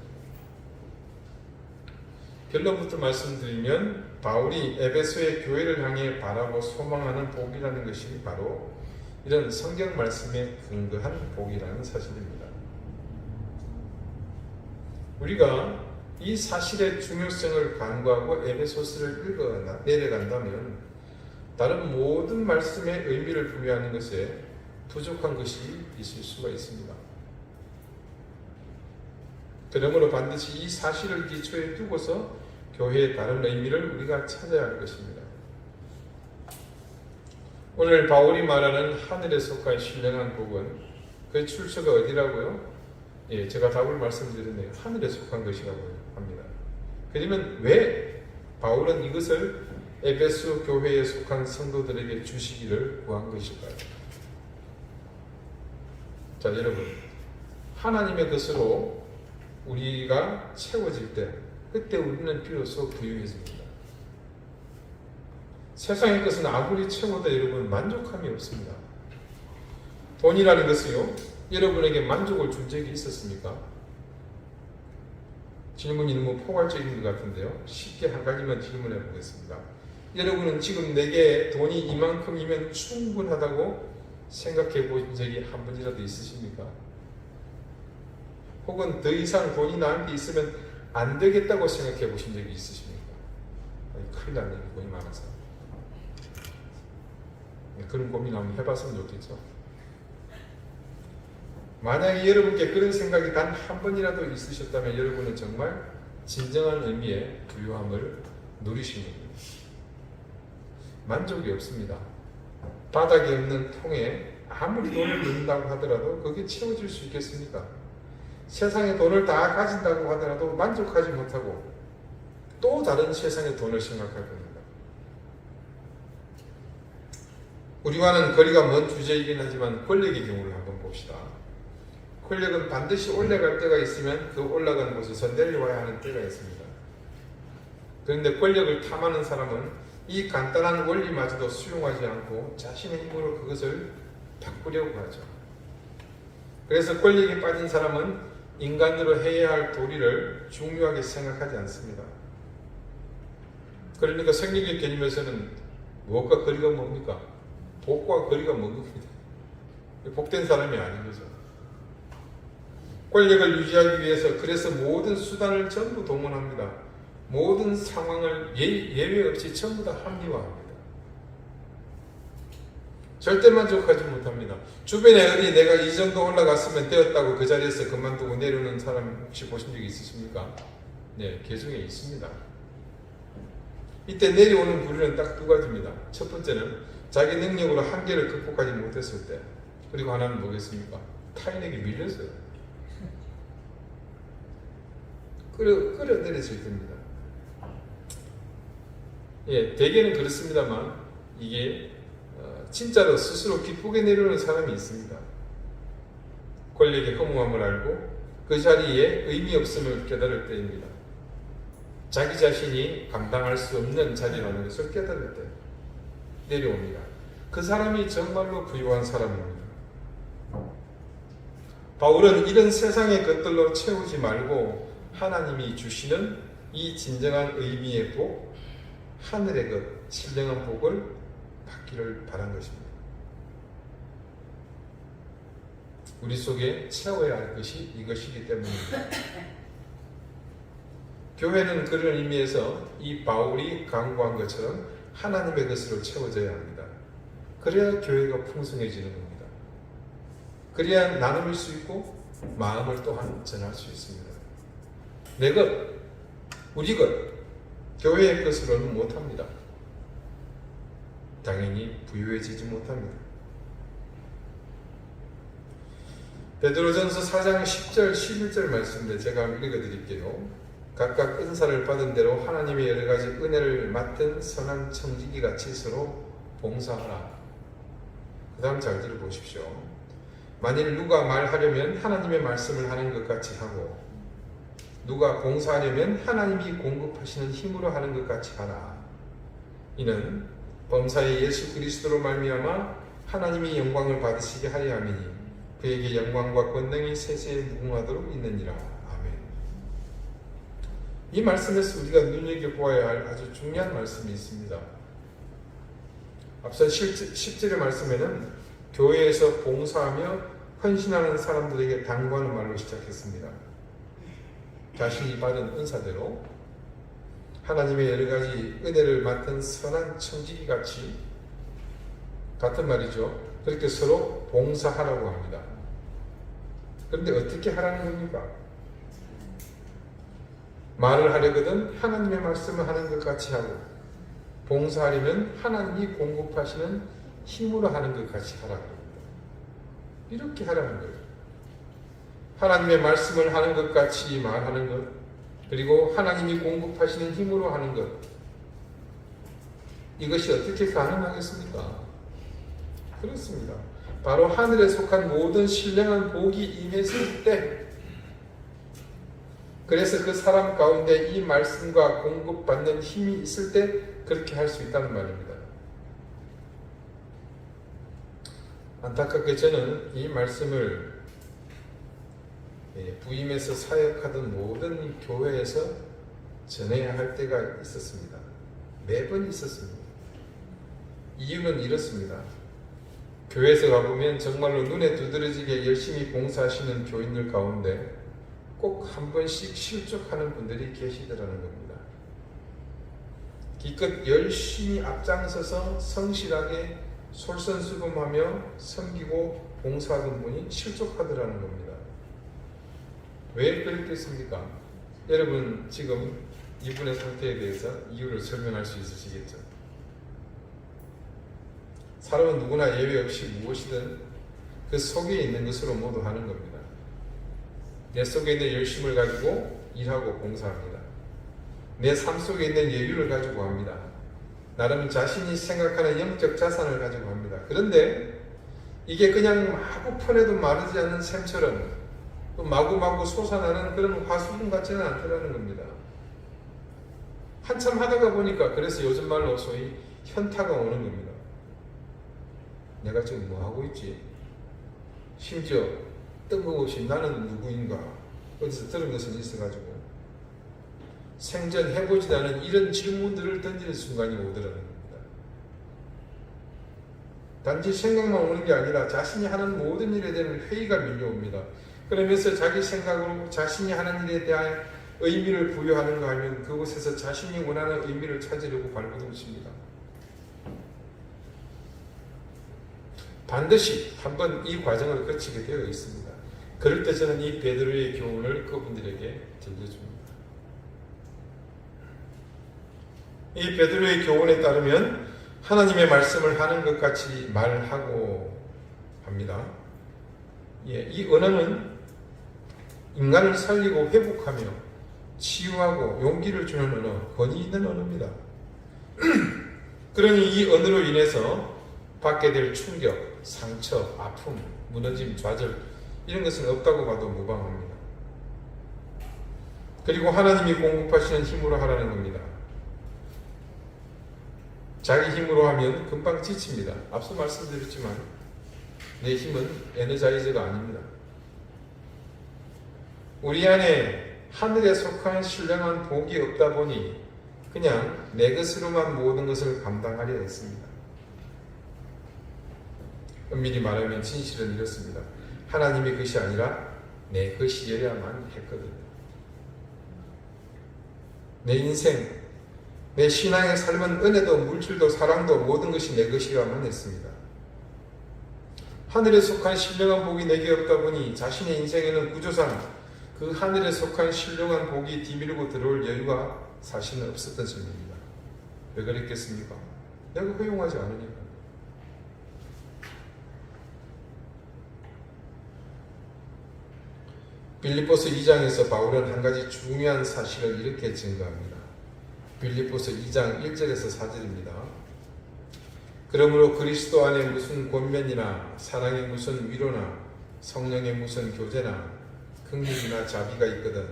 A: 결론부터 말씀드리면 바울이 에베소의 교회를 향해 바라고 소망하는 복이라는 것이 바로 이런 성경 말씀에 근거한 복이라는 사실입니다. 우리가 이 사실의 중요성을 간과하고 에베소서를 읽어 내려간다면 다른 모든 말씀의 의미를 부여하는 것에 부족한 것이 있을 수가 있습니다. 그러므로 반드시 이 사실을 기초에 두고서 교회의 다른 의미를 우리가 찾아야 할 것입니다. 오늘 바울이 말하는 하늘에 속한 신령한 복은 그 출처가 어디라고요? 예, 제가 답을 말씀드렸네요. 하늘에 속한 것이라고 합니다. 그러면 왜 바울은 이것을 에베소 교회에 속한 성도들에게 주시기를 구한 것일까요? 자, 여러분, 하나님의 것으로 우리가 채워질 때 그때 우리는 비로소 부유해집니다. 세상의 것은 아무리 채워도 여러분 만족함이 없습니다. 돈이라는 것이요, 여러분에게 만족을 준 적이 있었습니까? 질문이 너무 포괄적인 것 같은데요. 쉽게 한 가지만 질문해 보겠습니다. 여러분은 지금 내게 돈이 이만큼이면 충분하다고 생각해 본 적이 한 번이라도 있으십니까? 혹은 더 이상 돈이 나한테 있으면 안 되겠다고 생각해 보신 적이 있으십니까? 큰일 난 일이 돈이 많아서. 그런 고민 한번 해봤으면 좋겠죠. 만약에 여러분께 그런 생각이 단 한 번이라도 있으셨다면 여러분은 정말 진정한 의미의 부유함을 누리시는 겁니다. 만족이 없습니다. 바닥이 없는 통에 아무리 돈을 넣는다고 하더라도 그게 채워질 수 있겠습니까? 세상에 돈을 다 가진다고 하더라도 만족하지 못하고 또 다른 세상의 돈을 생각할 겁니다. 우리와는 거리가 먼 주제이긴 하지만 권력의 경우를 한번 봅시다. 권력은 반드시 올라갈 때가 있으면 그 올라간 곳에서 내려와야 하는 때가 있습니다. 그런데 권력을 탐하는 사람은 이 간단한 원리마저도 수용하지 않고 자신의 힘으로 그것을 바꾸려고 하죠. 그래서 권력에 빠진 사람은 인간으로 해야 할 도리를 중요하게 생각하지 않습니다. 그러니까 성경의 개념에서는 무엇과 거리가 뭡니까? 복과 거리가 먼 겁니다. 복된 사람이 아닌 거죠. 권력을 유지하기 위해서 그래서 모든 수단을 전부 동원합니다. 모든 상황을 예외 없이 전부 다 합리화합니다. 절대 만족하지 못합니다. 주변에 어디 내가 이 정도 올라갔으면 되었다고 그 자리에서 그만두고 내려오는 사람 혹시 보신 적이 있으십니까? 네, 개중에 있습니다. 이때 내려오는 부류는 딱 두 가지입니다. 첫 번째는 자기 능력으로 한계를 극복하지 못했을 때, 그리고 하나는 뭐겠습니까? 타인에게 밀려서요. 끌어내렸을 겁니다. 예, 대개는 그렇습니다만 이게 진짜로 스스로 기쁘게 내려오는 사람이 있습니다. 권력의 허무함을 알고 그 자리에 의미 없음을 깨달을 때입니다. 자기 자신이 감당할 수 없는 자리라는 것을 깨달을 때 내려옵니다. 그 사람이 정말로 부유한 사람입니다. 바울은 이런 세상의 것들로 채우지 말고 하나님이 주시는 이 진정한 의미의 복, 하늘의 것, 신령한 복을 받기를 바란 것입니다. 우리 속에 채워야 할 것이 이것이기 때문입니다. 교회는 그런 의미에서 이 바울이 강구한 것처럼 하나님의 것으로 채워져야 합니다. 그래야 교회가 풍성해지는 겁니다. 그래야 나눌 수 있고 마음을 또한 전할 수 있습니다. 내 것, 우리 것, 교회의 것으로는 못합니다. 당연히 부유해지지 못합니다. 베드로전서 4장 10절 11절 말씀인데 제가 읽어드릴게요. 각각 은사를 받은 대로 하나님의 여러 가지 은혜를 맡은 선한 청지기 같이 서로 봉사하라. 그 다음 잘 들어보십시오. 만일 누가 말하려면 하나님의 말씀을 하는 것 같이 하고 누가 봉사하려면 하나님이 공급하시는 힘으로 하는 것 같이 하라. 이는 범사의 예수 그리스도로 말미암아 하나님이 영광을 받으시게 하려 함이니 그에게 영광과 권능이 세세에 무궁하도록 있느니라. 아멘. 이 말씀에서 우리가 눈여겨보아야 할 아주 중요한 말씀이 있습니다. 앞서 10절의 말씀에는 교회에서 봉사하며 헌신하는 사람들에게 당부하는 말로 시작했습니다. 자신이 받은 은사대로 하나님의 여러 가지 은혜를 맡은 선한 청지기 같이 같은 말이죠. 그렇게 서로 봉사하라고 합니다. 그런데 어떻게 하라는 겁니까? 말을 하려거든 하나님의 말씀을 하는 것 같이 하고 봉사하려면 하나님이 공급하시는 힘으로 하는 것 같이 하라고 합니다. 이렇게 하라는 거예요. 하나님의 말씀을 하는 것 같이 말하는 것, 그리고 하나님이 공급하시는 힘으로 하는 것, 이것이 어떻게 가능하겠습니까? 그렇습니다. 바로 하늘에 속한 모든 신령한 복이 임했을 때, 그래서 그 사람 가운데 이 말씀과 공급받는 힘이 있을 때 그렇게 할 수 있다는 말입니다. 안타깝게 저는 이 말씀을 부임해서 사역하던 모든 교회에서 전해야 할 때가 있었습니다. 매번 있었습니다. 이유는 이렇습니다. 교회에서 가보면 정말로 눈에 두드러지게 열심히 봉사하시는 교인들 가운데 꼭 한 번씩 실족하는 분들이 계시더라는 겁니다. 기껏 열심히 앞장서서 성실하게 솔선수범하며 섬기고 봉사하던 분이 실족하더라는 겁니다. 왜 그랬겠습니까? 여러분 지금 이분의 상태에 대해서 이유를 설명할 수 있으시겠죠? 사람은 누구나 예외 없이 무엇이든 그 속에 있는 것으로 모두 하는 겁니다. 내 속에 있는 열심을 가지고 일하고 봉사합니다. 내 삶 속에 있는 여유를 가지고 합니다. 나름 자신이 생각하는 영적 자산을 가지고 합니다. 그런데 이게 그냥 마구 퍼내도 마르지 않는 샘처럼 또 마구마구 솟아나는 그런 화수분 같지는 않더라는 겁니다. 한참 하다가 보니까 그래서 요즘 말로 소위 현타가 오는 겁니다. 내가 지금 뭐 하고 있지? 심지어 뜬금없이 나는 누구인가 어디서 들은 것은 있어가지고 생전해보지도 않은 이런 질문들을 던지는 순간이 오더라는 겁니다. 단지 생각만 오는 게 아니라 자신이 하는 모든 일에 대한 회의가 밀려옵니다. 그러면서 자기 생각으로 자신이 하는 일에 대한 의미를 부여하는가 하면 그곳에서 자신이 원하는 의미를 찾으려고 발버둥칩니다. 반드시 한번 이 과정을 거치게 되어 있습니다. 그럴 때 저는 이 베드로의 교훈을 그분들에게 들려줍니다. 이 베드로의 교훈에 따르면 하나님의 말씀을 하는 것 같이 말하고 합니다. 이 언어는 인간을 살리고 회복하며 치유하고 용기를 주는 언어, 권위 있는 언어입니다. 그러니 이 언어로 인해서 받게 될 충격, 상처, 아픔, 무너짐, 좌절 이런 것은 없다고 봐도 무방합니다. 그리고 하나님이 공급하시는 힘으로 하라는 겁니다. 자기 힘으로 하면 금방 지칩니다. 앞서 말씀드렸지만 내 힘은 에너자이저가 아닙니다. 우리 안에 하늘에 속한 신령한 복이 없다 보니 그냥 내 것으로만 모든 것을 감당하려 했습니다. 엄밀히 말하면 진실은 이렇습니다. 하나님의 것이 아니라 내 것이어야만 했거든요. 내 인생, 내 신앙의 삶은 은혜도 물질도 사랑도 모든 것이 내 것이어야만 했습니다. 하늘에 속한 신령한 복이 내게 없다 보니 자신의 인생에는 구조상 그 하늘에 속한 신령한 복이 뒤밀고 들어올 여유가 사실은 없었던 점입니다. 왜 그랬겠습니까? 내가 허용하지 않으니까. 빌립보서 2장에서 바울은 한 가지 중요한 사실을 이렇게 증거합니다. 빌립보서 2장 1절에서 4절입니다. 그러므로 그리스도 안에 무슨 권면이나 사랑의 무슨 위로나 성령의 무슨 교제나 긍휼이나 자비가 있거든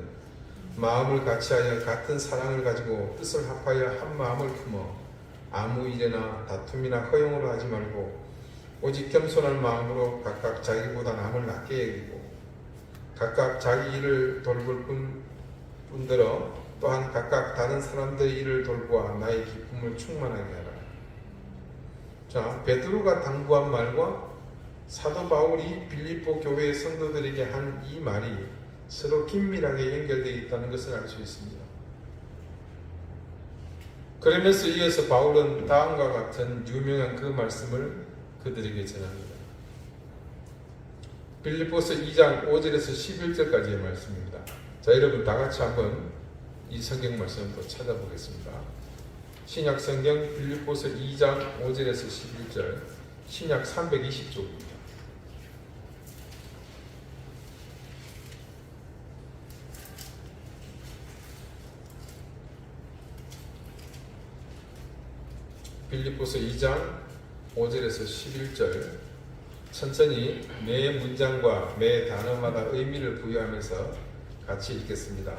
A: 마음을 같이하여 같은 사랑을 가지고 뜻을 합하여 한 마음을 품어 아무 일에나 다툼이나 허용으로 하지 말고 오직 겸손한 마음으로 각각 자기보다 남을 낮게 여기고 각각 자기 일을 돌볼 뿐더러 또한 각각 다른 사람들의 일을 돌보아 나의 기쁨을 충만하게 하라. 자, 베드로가 당부한 말과 사도 바울이 빌립보 교회의 성도들에게 한 이 말이 서로 긴밀하게 연결되어 있다는 것을 알 수 있습니다. 그러면서 이어서 바울은 다음과 같은 유명한 그 말씀을 그들에게 전합니다. 빌립보서 2장 5절에서 11절까지의 말씀입니다. 자, 여러분 다 같이 한번 이 성경 말씀을 또 찾아보겠습니다. 신약 성경 빌립보서 2장 5절에서 11절, 신약 320쪽입니다. 빌립보서 2장 5절에서 11절, 천천히 매 문장과 매 단어마다 의미를 부여하면서 같이 읽겠습니다.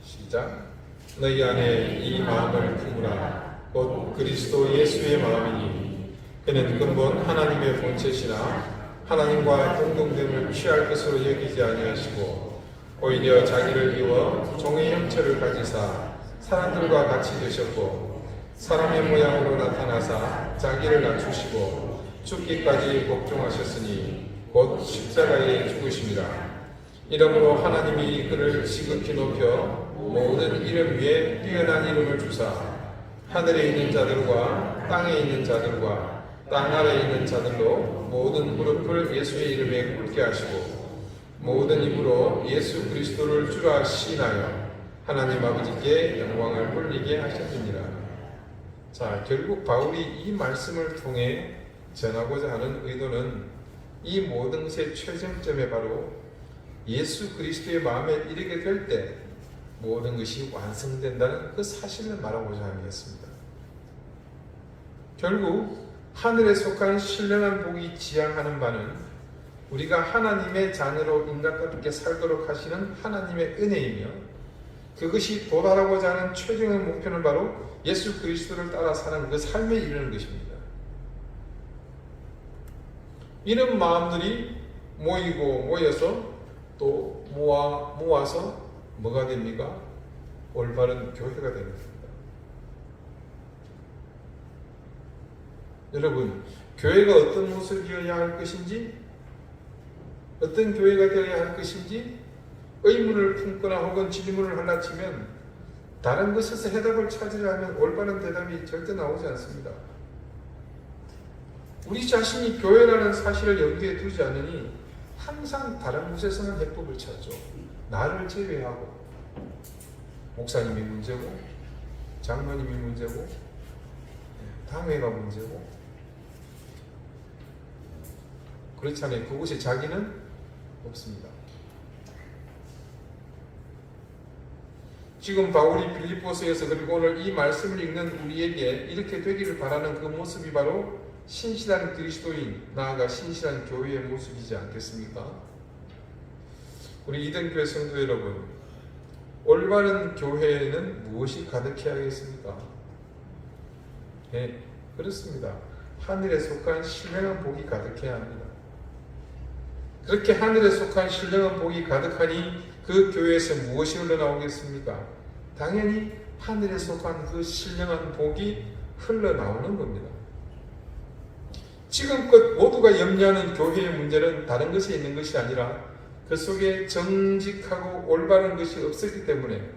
A: 시작. 너희 안에 이 마음을 품으라. 곧 그리스도 예수의 마음이니 그는 근본 하나님의 본체시나 하나님과 동등됨을 취할 것으로 여기지 아니하시고 오히려 자기를 비워 종의 형체를 가지사 사람들과 같이 되셨고 사람의 모양으로 나타나사 자기를 낮추시고 죽기까지 복종하셨으니 곧 십자가에 죽으심이라. 이러므로 하나님이 그를 지극히 높여 모든 이름 위에 뛰어난 이름을 주사 하늘에 있는 자들과 땅에 있는 자들과 땅 아래에 있는 자들로 모든 무릎을 예수의 이름에 꿇게 하시고 모든 입으로 예수 그리스도를 주라 시인하여 하나님 아버지께 영광을 돌리게 하셨느니라. 자, 결국 바울이 이 말씀을 통해 전하고자 하는 의도는 이 모든 것의 최종점에 바로 예수 그리스도의 마음에 이르게 될 때 모든 것이 완성된다는 그 사실을 말하고자 함이었습니다. 결국 하늘에 속한 신령한 복이 지향하는 바는 우리가 하나님의 자녀로 인간답게 살도록 하시는 하나님의 은혜이며 그것이 도달하고자 하는 최종의 목표는 바로 예수 그리스도를 따라 사는 그 삶에 이르는 것입니다. 이런 마음들이 모여서 또 모아서 뭐가 됩니까? 올바른 교회가 됩니다. 여러분, 교회가 어떤 모습이어야 할 것인지, 어떤 교회가 되어야 할 것인지 의문을 품거나 혹은 질문을 하나 치면 다른 것에서 해답을 찾으려 하면 올바른 대답이 절대 나오지 않습니다. 우리 자신이 교회라는 사실을 염두에 두지 않으니 항상 다른 곳에서는 해법을 찾죠. 나를 제외하고 목사님이 문제고 장로님이 문제고 당회가 문제고 그렇잖아요. 그곳에 자기는 없습니다. 지금 바울이 빌립보서에서 그리고 오늘 이 말씀을 읽는 우리에게 이렇게 되기를 바라는 그 모습이 바로 신실한 그리스도인, 나아가 신실한 교회의 모습이지 않겠습니까? 우리 이든교회 성도 여러분, 올바른 교회에는 무엇이 가득해야겠습니까? 네, 그렇습니다. 하늘에 속한 신령한 복이 가득해야 합니다. 그렇게 하늘에 속한 신령한 복이 가득하니 그 교회에서 무엇이 흘러나오겠습니까? 당연히 하늘에 속한 그 신령한 복이 흘러나오는 겁니다. 지금껏 모두가 염려하는 교회의 문제는 다른 것에 있는 것이 아니라 그 속에 정직하고 올바른 것이 없었기 때문에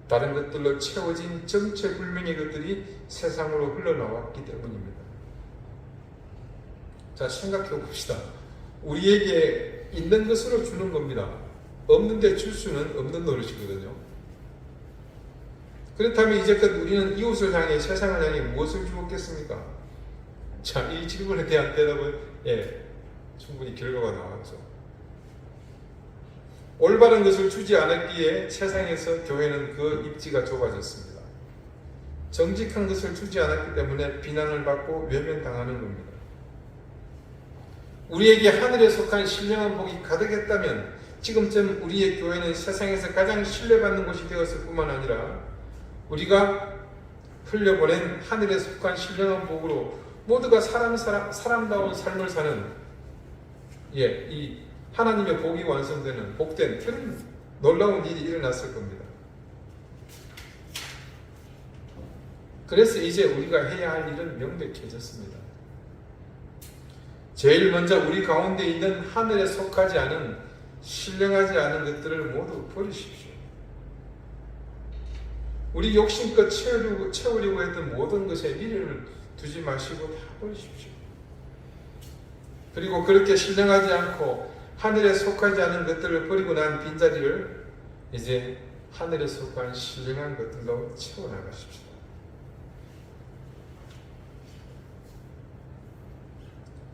A: 다른 것들로 채워진 정체불명의 것들이 세상으로 흘러나왔기 때문입니다. 자, 생각해 봅시다. 우리에게 있는 것으로 주는 겁니다. 없는데 줄 수는 없는 노릇이거든요. 그렇다면 이제껏 우리는 이웃을 향해, 세상을 향해 무엇을 주었겠습니까? 자, 이 질문에 대한 대답은 충분히 결과가 나왔죠. 올바른 것을 주지 않았기에 세상에서 교회는 그 입지가 좁아졌습니다. 정직한 것을 주지 않았기 때문에 비난을 받고 외면당하는 겁니다. 우리에게 하늘에 속한 신령한 복이 가득했다면 지금쯤 우리의 교회는 세상에서 가장 신뢰받는 곳이 되었을 뿐만 아니라 우리가 흘려보낸 하늘에 속한 신령한 복으로 모두가 사람다운 삶을 사는 이 하나님의 복이 완성되는 복된 그런 놀라운 일이 일어났을 겁니다. 그래서 이제 우리가 해야 할 일은 명백해졌습니다. 제일 먼저 우리 가운데 있는 하늘에 속하지 않은 신령하지 않은 것들을 모두 버리십시오. 우리 욕심껏 채우려고 했던 모든 것에 미련을 두지 마시고 다 버리십시오. 그리고 그렇게 신령하지 않고 하늘에 속하지 않은 것들을 버리고 난 빈자리를 이제 하늘에 속한 신령한 것들로 채워나가십시오.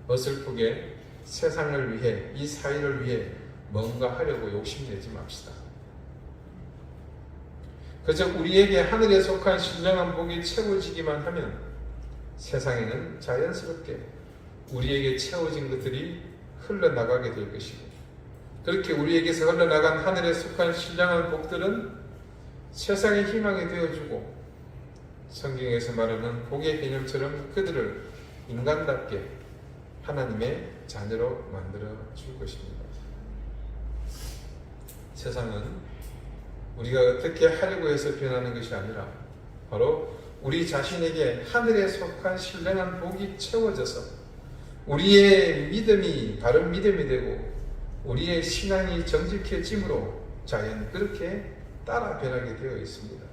A: 어설프게 세상을 위해, 이 사회를 위해 뭔가 하려고 욕심내지 맙시다. 그저 우리에게 하늘에 속한 신령한 복이 채워지기만 하면 세상에는 자연스럽게 우리에게 채워진 것들이 흘러나가게 될 것이고, 그렇게 우리에게서 흘러나간 하늘에 속한 신령한 복들은 세상의 희망이 되어주고 성경에서 말하는 복의 개념처럼 그들을 인간답게 하나님의 자녀로 만들어 줄 것입니다. 세상은 우리가 어떻게 하려고 해서 변하는 것이 아니라 바로 우리 자신에게 하늘에 속한 신령한 복이 채워져서 우리의 믿음이 바른 믿음이 되고 우리의 신앙이 정직해짐으로 자연 그렇게 따라 변하게 되어 있습니다.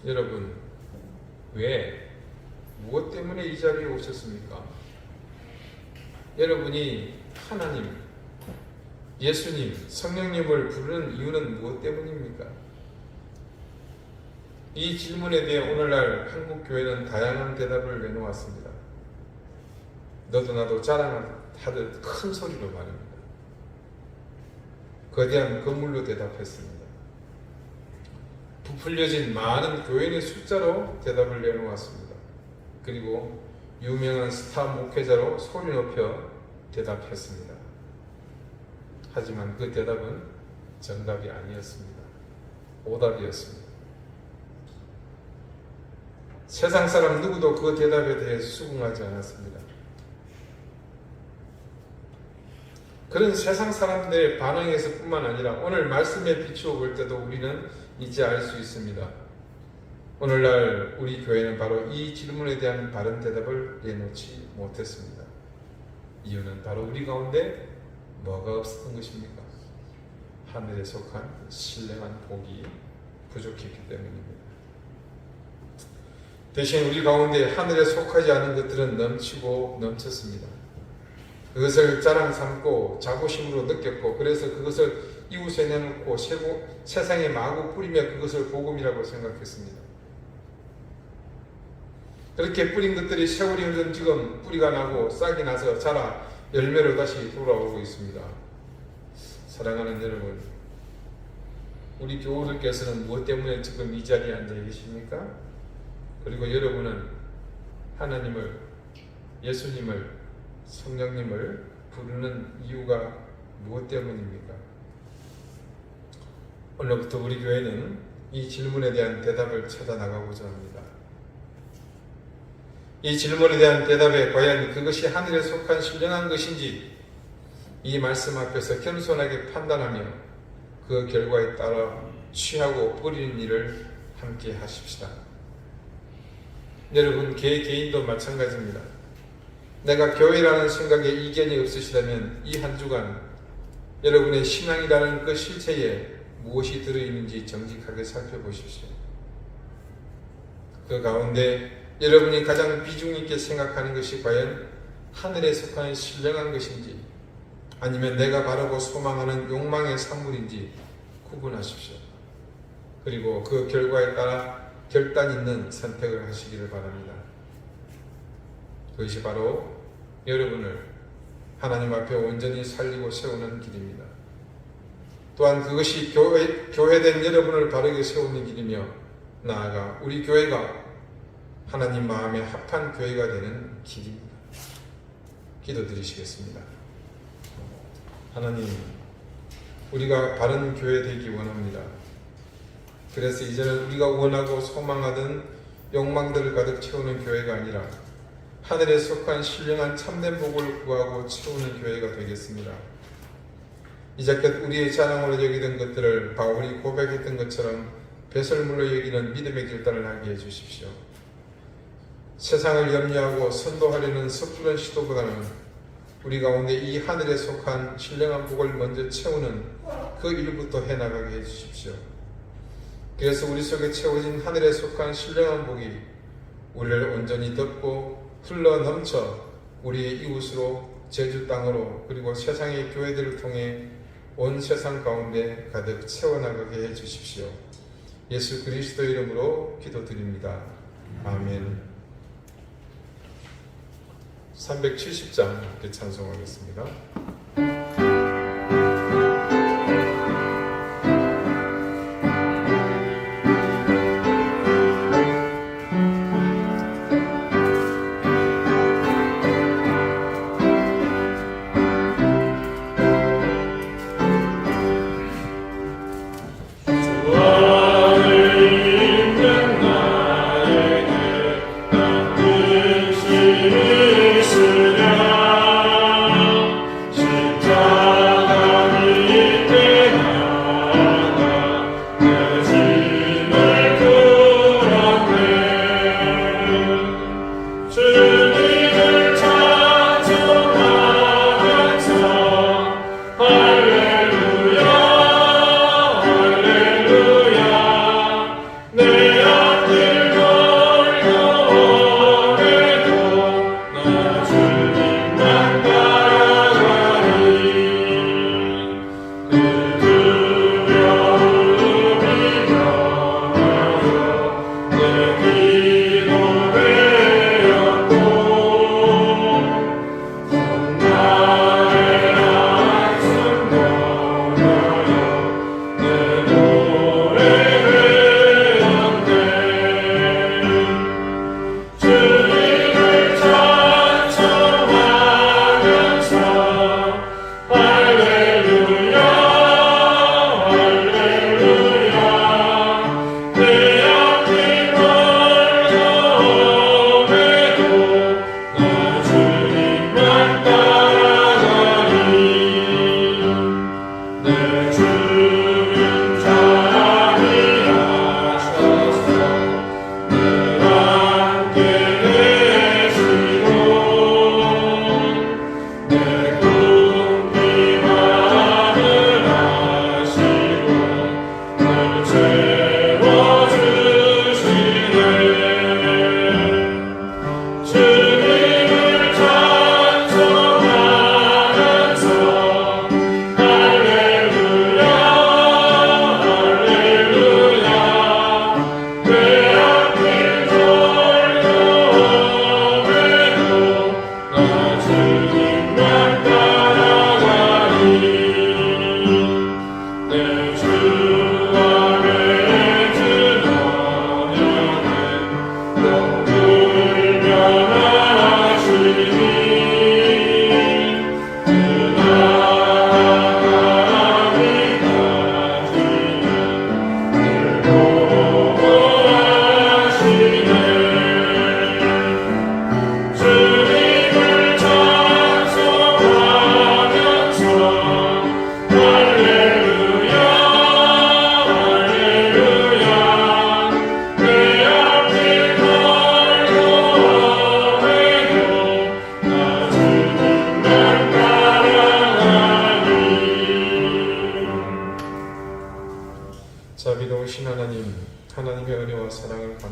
A: 여러분, 무엇 때문에 이 자리에 오셨습니까? 여러분이 하나님, 예수님, 성령님을 부르는 이유는 무엇 때문입니까? 이 질문에 대해 오늘날 한국교회는 다양한 대답을 내놓았습니다. 너도 나도 자랑하듯 큰 소리로 말입니다. 거대한 건물로 대답했습니다. 부풀려진 많은 교인의 숫자로 대답을 내놓았습니다. 그리고 유명한 스타 목회자로 소리 높여 대답했습니다. 하지만 그 대답은 정답이 아니었습니다. 오답이었습니다. 세상 사람 누구도 그 대답에 대해 수긍하지 않았습니다. 그런 세상 사람들의 반응에서 뿐만 아니라 오늘 말씀에 비추어 볼 때도 우리는 이제 알 수 있습니다. 오늘날 우리 교회는 바로 이 질문에 대한 바른 대답을 내놓지 못했습니다. 이유는 바로 우리 가운데 뭐가 없었던 것입니까? 하늘에 속한 신령한 복이 부족했기 때문입니다. 대신 우리 가운데 하늘에 속하지 않은 것들은 넘치고 넘쳤습니다. 그것을 자랑 삼고 자부심으로 느꼈고, 그래서 그것을 이웃에 내놓고 세상에 마구 뿌리며 그것을 복음이라고 생각했습니다. 그렇게 뿌린 것들이 세월이 흐른 지금 뿌리가 나고 싹이 나서 자라 열매로 다시 돌아오고 있습니다. 사랑하는 여러분, 우리 교우들께서는 무엇 때문에 지금 이 자리에 앉아 계십니까? 그리고 여러분은 하나님을, 예수님을, 성령님을 부르는 이유가 무엇 때문입니까? 오늘부터 우리 교회는 이 질문에 대한 대답을 찾아 나가고자 합니다. 이 질문에 대한 대답에 과연 그것이 하늘에 속한 신령한 것인지 이 말씀 앞에서 겸손하게 판단하며 그 결과에 따라 취하고 뿌리는 일을 함께 하십시다. 여러분, 개인도 마찬가지입니다. 내가 교회라는 생각에 이견이 없으시다면 이 한 주간 여러분의 신앙이라는 그 실체에 무엇이 들어있는지 정직하게 살펴보십시오. 그 가운데 여러분이 가장 비중 있게 생각하는 것이 과연 하늘에 속한 신령한 것인지 아니면 내가 바라고 소망하는 욕망의 산물인지 구분하십시오. 그리고 그 결과에 따라 결단 있는 선택을 하시기를 바랍니다. 그것이 바로 여러분을 하나님 앞에 온전히 살리고 세우는 길입니다. 또한 그것이 교회된 여러분을 바르게 세우는 길이며 나아가 우리 교회가 하나님 마음에 합한 교회가 되는 길입니다. 기도드리시겠습니다. 하나님, 우리가 바른 교회 되기 원합니다. 그래서 이제는 우리가 원하고 소망하던 욕망들을 가득 채우는 교회가 아니라 하늘에 속한 신령한 참된 복을 구하고 채우는 교회가 되겠습니다. 이제껏 우리의 자랑으로 여기던 것들을 바울이 고백했던 것처럼 배설물로 여기는 믿음의 결단을 하게 해주십시오. 세상을 염려하고 선도하려는 섣부른 시도보다는 우리 가운데 이 하늘에 속한 신령한 복을 먼저 채우는 그 일부터 해나가게 해주십시오. 그래서 우리 속에 채워진 하늘에 속한 신령한 복이 우리를 온전히 덮고 흘러넘쳐 우리의 이웃으로 제주 땅으로 그리고 세상의 교회들을 통해 온 세상 가운데 가득 채워나가게 해주십시오. 예수 그리스도 이름으로 기도드립니다. 아멘. 370장 함께 찬송하겠습니다.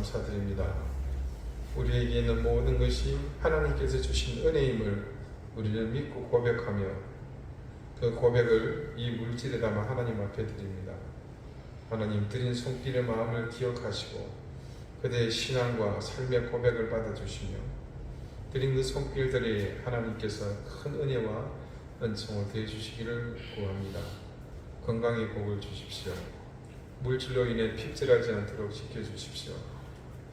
A: 감사드립니다. 우리에게 있는 모든 것이 하나님께서 주신 은혜임을 우리는 믿고 고백하며 그 고백을 이 물질에 담아 하나님 앞에 드립니다. 하나님 드린 손길의 마음을 기억하시고 그대의 신앙과 삶의 고백을 받아주시며 드린 그 손길들이 하나님께서 큰 은혜와 은총을 더해 주시기를 구합니다. 건강의 복을 주십시오. 물질로 인해 핍절하지 않도록 지켜주십시오.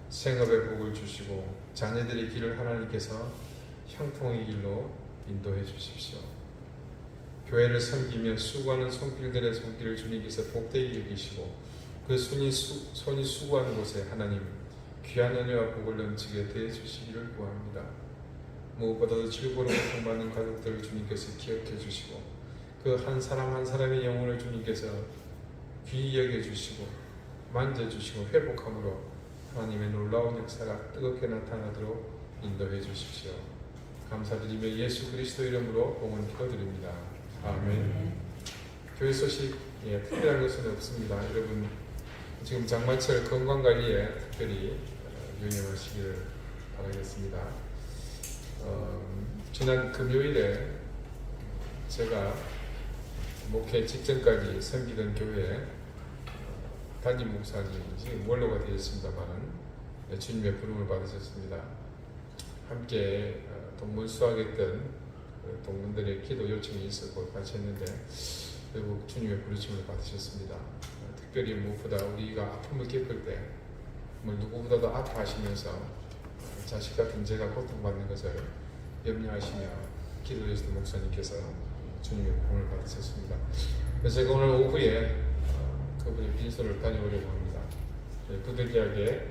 A: 생업의 복을 주시고 자녀들의 길을 하나님께서 형통의 길로 인도해 주십시오. 교회를 섬기며 수고하는 손길들의 손길을 주님께서 복되게 여기시고 그 손이 수고하는 곳에 하나님 귀한 은혜와 복을 넘치게 더해 주시기를 구합니다. 무엇보다도 즐거운 고통받는 가족들을 주님께서 기억해 주시고 그 한 사람 한 사람의 영혼을 주님께서 귀히 여겨주시고 만져주시고 회복함으로 하나님의 놀라운 역사가 뜨겁게 나타나도록 인도해 주십시오. 감사드리며 예수 그리스도 이름으로 봉헌 기도드립니다. 아멘. 교회 소식 특별한 것은 없습니다. 여러분 지금 장마철 건강관리에 특별히 유념하시기를 바라겠습니다. 지난 금요일에 제가 목회 직전까지 섬기던 교회 담임 목사님이 원로가 되었습니다만은 주님의 부름을 받으셨습니다. 함께 동문 수학했던 동문들의 기도 요청이 있었고 같이 했는데 결국 주님의 부르심을 받으셨습니다. 특별히 무엇보다 우리가 아픔을 겪을 때 누구보다도 아파하시면서 자식 같은 제가 고통받는 것을 염려하시며 기도해주신 목사님께서 주님의 부름을 받으셨습니다. 그래서 제가 오늘 오후에 그분의 빈소를 다녀오려고 합니다. 부득이하게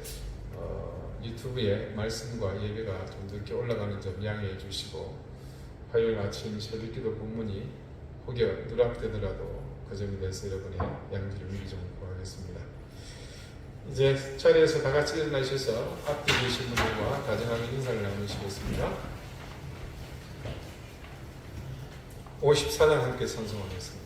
A: 유튜브에 말씀과 예배가 좀 늦게 올라가는 점 양해해 주시고 화요일 아침 새벽기도 본문이 혹여 누락되더라도 그 점에 대해서 여러분의 양지를 미리 좀 구하겠습니다. 이제 자리에서 다 같이 일어나셔서 앞에 계신 분들과 다정하게 인사를 나누시겠습니다. 54장 함께 찬송하겠습니다.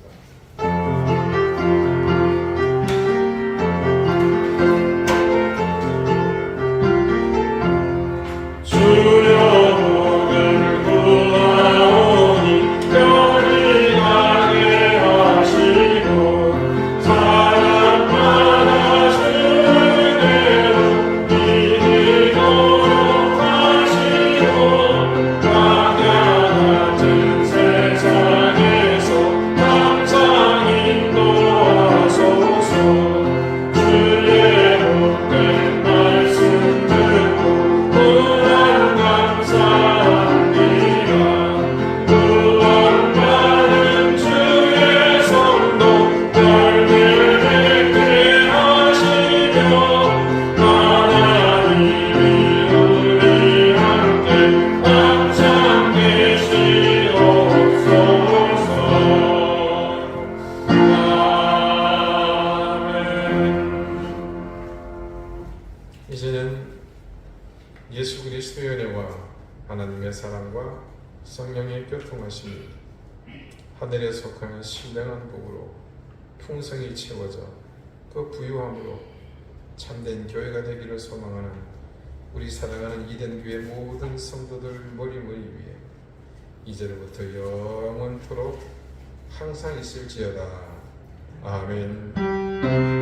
A: 이제는 예수 그리스도의 은혜와 하나님의 사랑과 성령의 교통하심이 하늘에 속하는 신령한 복으로 풍성히 채워져 그 부유함으로 참된 교회가 되기를 소망하는 우리 사랑하는 이덴교회 모든 성도들 머리머리 위에 이제로부터 영원토록 항상 있을지어다. 아멘.